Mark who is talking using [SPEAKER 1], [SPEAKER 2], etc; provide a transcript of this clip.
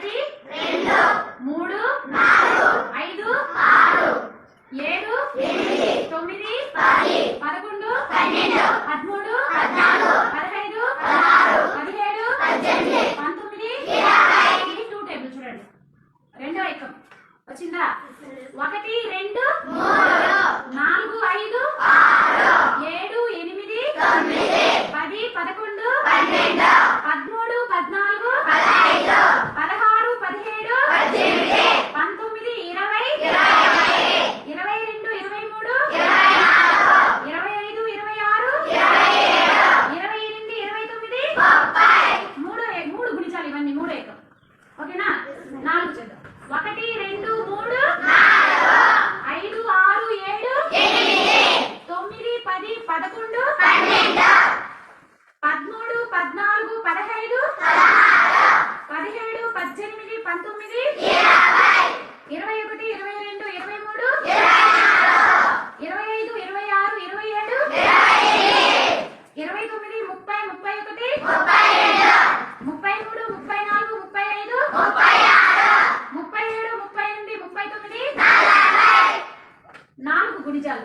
[SPEAKER 1] 3 4 5 6 7 8 9 10 11 12 13 14 15 16 17 18 19 20 two table చూడండి. రెండో ఏకం వచ్చిందా? 1 2 3 4 5 6 7 8 9 10 11 12 13 14 15 16 17 18 19 20 22 23 24 25 26 27 28 29 మూడు గుణించాలి. ఇవన్నీ మూడు ఏకం. ఓకేనా? 4 చేద్దాం. 1 2 3 5 6 7 9 10 11 12 13 14 15 17 18 19 20 21 22 23 25 26 27 29 30 31 33 34 35 37 38 39 4 గుణిజాలు.